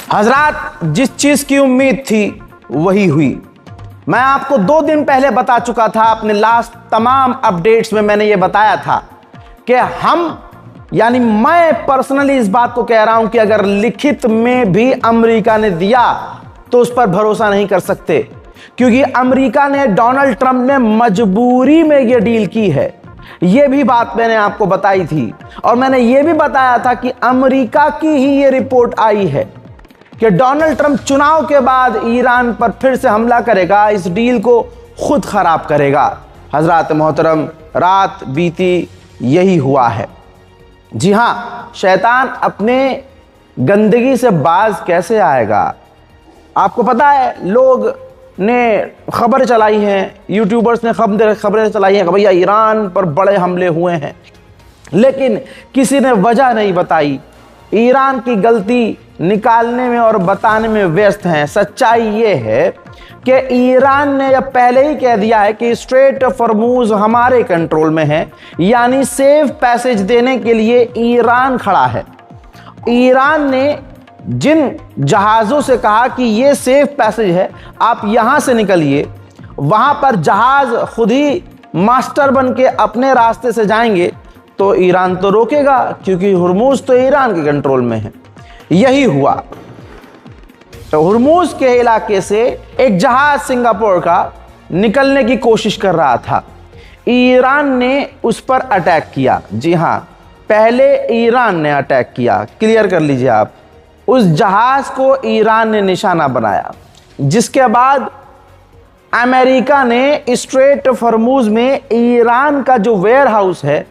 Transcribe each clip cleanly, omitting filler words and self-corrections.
हजरात, जिस चीज की उम्मीद थी वही हुई। मैं आपको 2 दिन पहले बता चुका था, अपने लास्ट तमाम अपडेट्स में मैंने ये बताया था कि यानी मैं पर्सनली इस बात को कह रहा हूं कि अगर लिखित में भी अमेरिका ने दिया तो उस पर भरोसा नहीं कर सकते, क्योंकि अमेरिका ने, डोनाल्ड ट्रंप ने मजबूरी में यह डील की है। यह भी बात मैंने आपको बताई थी और मैंने यह भी बताया था कि अमेरिका की ही यह रिपोर्ट आई है कि डोनाल्ड ट्रंप चुनाव के बाद ईरान पर फिर से हमला करेगा, इस डील को खुद खराब करेगा। हजरात मोहतरम, रात बीती यही हुआ है। जी हां, शैतान अपने गंदगी से बाज कैसे आएगा? आपको पता है, लोग ने खबर चलाई हैं, यूट्यूबर्स ने खबरें चलाई हैं कि भैया ईरान पर बड़े हमले हुए हैं, लेकिन किसी ने वजह नहीं बताई। ईरान की गलती निकालने में और बताने में व्यस्त हैं। सच्चाई ये है कि ईरान ने जब पहले ही कह दिया है कि स्ट्रेट ऑफ हॉर्मूज हमारे कंट्रोल में है, यानी सेफ पैसेज देने के लिए ईरान खड़ा है। ईरान ने जिन जहाज़ों से कहा कि ये सेफ पैसेज है, आप यहां से निकलिए, वहां पर जहाज खुद ही मास्टर बन के अपने रास्ते से जाएंगे तो ईरान तो रोकेगा, क्योंकि हुर्मुज तो ईरान के कंट्रोल में है। यही हुआ। तो हुर्मुज के इलाके से एक जहाज सिंगापुर का निकलने की कोशिश कर रहा था। ईरान ने उस पर अटैक किया। जी हां, पहले ईरान ने अटैक किया। क्लियर कर लीजिए आप। उस जहाज को ईरान ने निशाना बनाया, जिसके बाद अमेरिका ने स्ट्रेट ऑफ हॉर्मूज में ईरान का जो वेयर हाउस है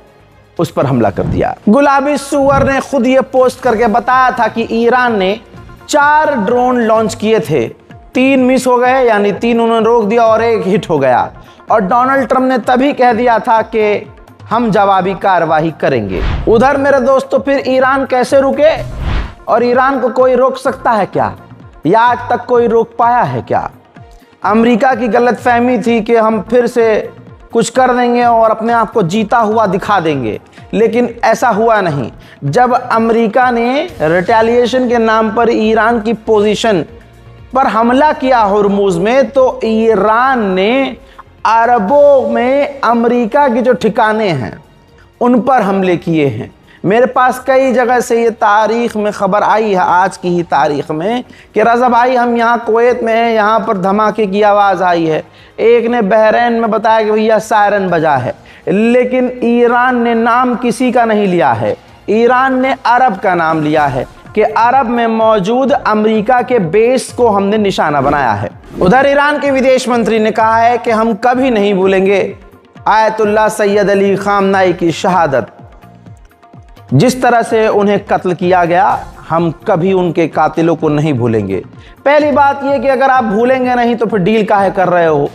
उस पर हमला कर दिया। गुलाबी सुअर ने खुद ये पोस्ट करके बताया था कि ईरान ने 4 ड्रोन लॉन्च किए थे, 3 मिस हो गए, यानी 3 उन्होंने रोक दिया और 1 हिट हो गया। और डोनाल्ड ट्रंप ने तभी कह दिया था कि हम जवाबी कार्रवाई करेंगे। उधर मेरे दोस्तों, फिर ईरान कैसे रुके? और ईरान को कोई रोक सकता है क्या, या आज तक कोई रोक पाया है क्या? अमेरिका की गलतफहमी थी कि हम फिर से कुछ कर देंगे और अपने आप को जीता हुआ दिखा देंगे, लेकिन ऐसा हुआ नहीं। जब अमेरिका ने रिटेलिएशन के नाम पर ईरान की पोजीशन पर हमला किया हुर्मुज में, तो ईरान ने अरबों में अमेरिका के जो ठिकाने हैं उन पर हमले किए हैं। मेरे पास कई जगह से ये तारीख में खबर आई है, आज की ही तारीख में, कि रज़ा भाई हम यहाँ कुवैत में हैं, यहाँ पर धमाके की आवाज़ आई है। एक ने बहरीन में बताया कि भैया सायरन बजा है, लेकिन ईरान ने नाम किसी का नहीं लिया है। ईरान ने अरब का नाम लिया है कि अरब में मौजूद अमेरिका के बेस को हमने निशाना बनाया है। उधर ईरान के विदेश मंत्री ने कहा है कि हम कभी नहीं भूलेंगे आयतुल्लाह सैयद अली खामनाई की शहादत। जिस तरह से उन्हें कत्ल किया गया, हम कभी उनके कातिलों को नहीं भूलेंगे। पहली बात यह कि अगर आप भूलेंगे नहीं तो फिर डील काहे कर रहे हो?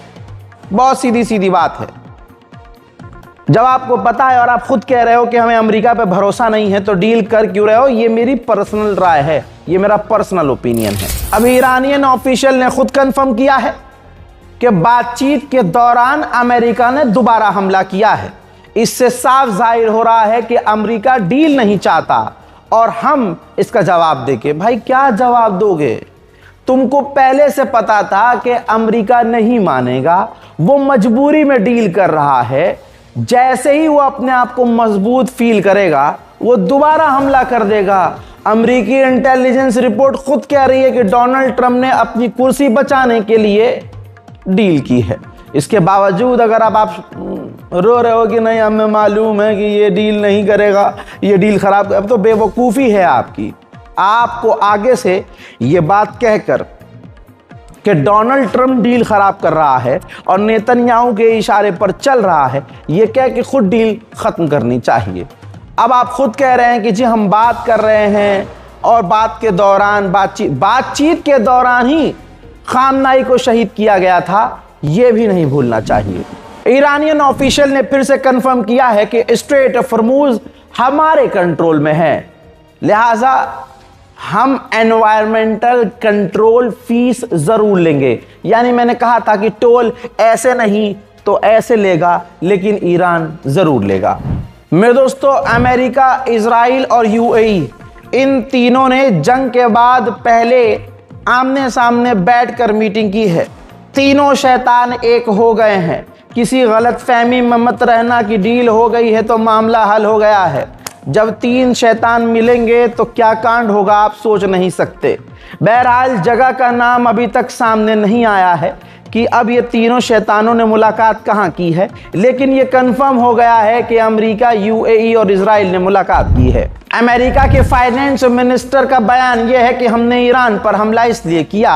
बहुत सीधी सीधी बात है। जब आपको पता है और आप खुद कह रहे हो कि हमें अमेरिका पे भरोसा नहीं है, तो डील कर क्यों रहे हो? ये मेरी पर्सनल राय है, ये मेरा पर्सनल ओपिनियन है। अभी ईरानियन ऑफिशियल ने खुद कंफर्म किया है कि बातचीत के दौरान अमेरिका ने दोबारा हमला किया है। इससे साफ जाहिर हो रहा है कि अमेरिका डील नहीं चाहता और हम इसका जवाब देंगे। भाई क्या जवाब दोगे? तुमको पहले से पता था कि अमेरिका नहीं मानेगा, वो मजबूरी में डील कर रहा है। जैसे ही वो अपने आप को मजबूत फील करेगा, वो दोबारा हमला कर देगा। अमेरिकी इंटेलिजेंस रिपोर्ट खुद कह रही है कि डोनाल्ड ट्रंप ने अपनी कुर्सी बचाने के लिए डील की है। इसके बावजूद अगर आप रो रहे हो कि नहीं हमें मालूम है कि ये डील नहीं करेगा, ये डील खराब, अब तो बेवकूफ़ी है आपकी। आपको आगे से ये बात कहकर कि डोनाल्ड ट्रंप डील खराब कर रहा है और नेतन्याहू के इशारे पर चल रहा है, ये कह के खुद डील ख़त्म करनी चाहिए। अब आप खुद कह रहे हैं कि जी हम बात कर रहे हैं और बात के दौरान बातचीत के दौरान ही खामनाई को शहीद किया गया था, ये भी नहीं भूलना चाहिए। ईरानियन ऑफिशियल ने फिर से कंफर्म किया है कि स्ट्रेट ऑफ हॉर्मूज हमारे कंट्रोल में है, लिहाजा हम एनवायरमेंटल कंट्रोल फीस जरूर लेंगे। यानी मैंने कहा था कि टोल ऐसे नहीं तो ऐसे लेगा, लेकिन ईरान जरूर लेगा। मेरे दोस्तों, अमेरिका, इजराइल और यूएई इन तीनों ने जंग के बाद पहले आमने सामने बैठकर मीटिंग की है। तीनों शैतान एक हो गए हैं। किसी गलत फहमी में मत रहना कि डील हो गई है तो मामला हल हो गया है। जब तीन शैतान मिलेंगे तो क्या कांड होगा आप सोच नहीं सकते। बहरहाल जगह का नाम अभी तक सामने नहीं आया है कि अब ये तीनों शैतानों ने मुलाकात कहाँ की है, लेकिन ये कंफर्म हो गया है कि अमेरिका, यूएई और इजराइल ने मुलाकात की है। अमेरिका के फाइनेंस मिनिस्टर का बयान यह है कि हमने ईरान पर हमला इसलिए किया,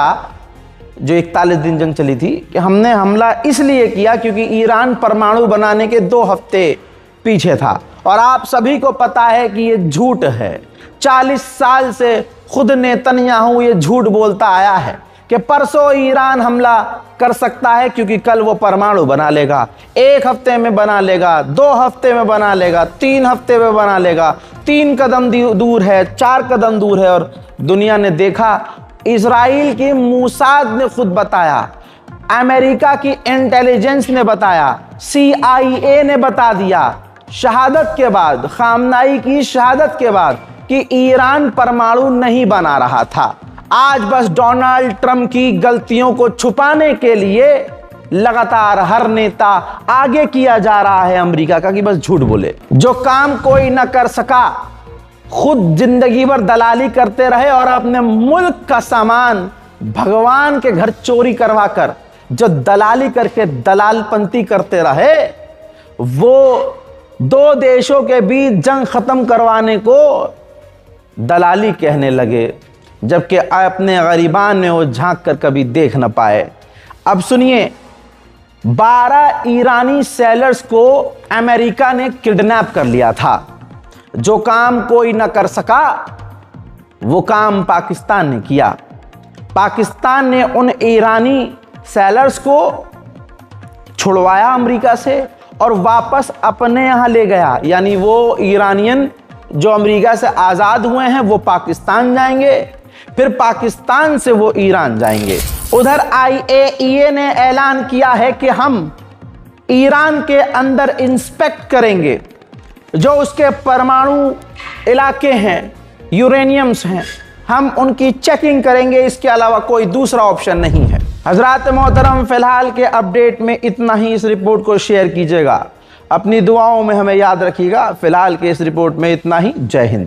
जो 41 दिन जंग चली थी, कि हमने हमला इसलिए किया क्योंकि ईरान परमाणु बनाने के 2 हफ्ते पीछे था। और आप सभी को पता है कि ये झूठ है। 40 साल से खुद नेतन्याहू ये झूठ बोलता आया है कि परसों ईरान हमला कर सकता है क्योंकि कल वो परमाणु बना लेगा। 1 हफ्ते में बना लेगा, 2 हफ्ते में बना लेगा, 3 हफ्ते में बना लेगा। 3 कदम दूर है, 4 कदम दूर है। और दुनिया ने देखा, इजराइल की मूसाद ने खुद बताया, अमेरिका की इंटेलिजेंस ने बताया, CIA ने बता दिया शहादत के बाद, खामनाई की शहादत के बाद, कि ईरान परमाणु नहीं बना रहा था। आज बस डोनाल्ड ट्रंप की गलतियों को छुपाने के लिए लगातार हर नेता आगे किया जा रहा है अमेरिका का कि बस झूठ बोले। जो काम कोई न कर सका, खुद जिंदगी भर दलाली करते रहे और अपने मुल्क का सामान भगवान के घर चोरी करवा कर जो दलाली करके दलालपंती करते रहे, वो 2 देशों के बीच जंग खत्म करवाने को दलाली कहने लगे, जबकि अपने गरीबान में वो झांक कर कभी देख न पाए। अब सुनिए, 12 ईरानी सेलर्स को अमेरिका ने किडनैप कर लिया था। जो काम कोई न कर सका वो काम पाकिस्तान ने किया। पाकिस्तान ने उन ईरानी सेलर्स को छुड़वाया अमेरिका से और वापस अपने यहां ले गया। यानी वो ईरानियन जो अमेरिका से आज़ाद हुए हैं वो पाकिस्तान जाएंगे, फिर पाकिस्तान से वो ईरान जाएंगे। उधर IAEA ने ऐलान किया है कि हम ईरान के अंदर इंस्पेक्ट करेंगे, जो उसके परमाणु इलाके हैं, यूरेनियम्स हैं, हम उनकी चेकिंग करेंगे। इसके अलावा कोई दूसरा ऑप्शन नहीं है। हजरात मोहतरम, फिलहाल के अपडेट में इतना ही। इस रिपोर्ट को शेयर कीजिएगा, अपनी दुआओं में हमें याद रखिएगा। फिलहाल के इस रिपोर्ट में इतना ही। जय हिंद।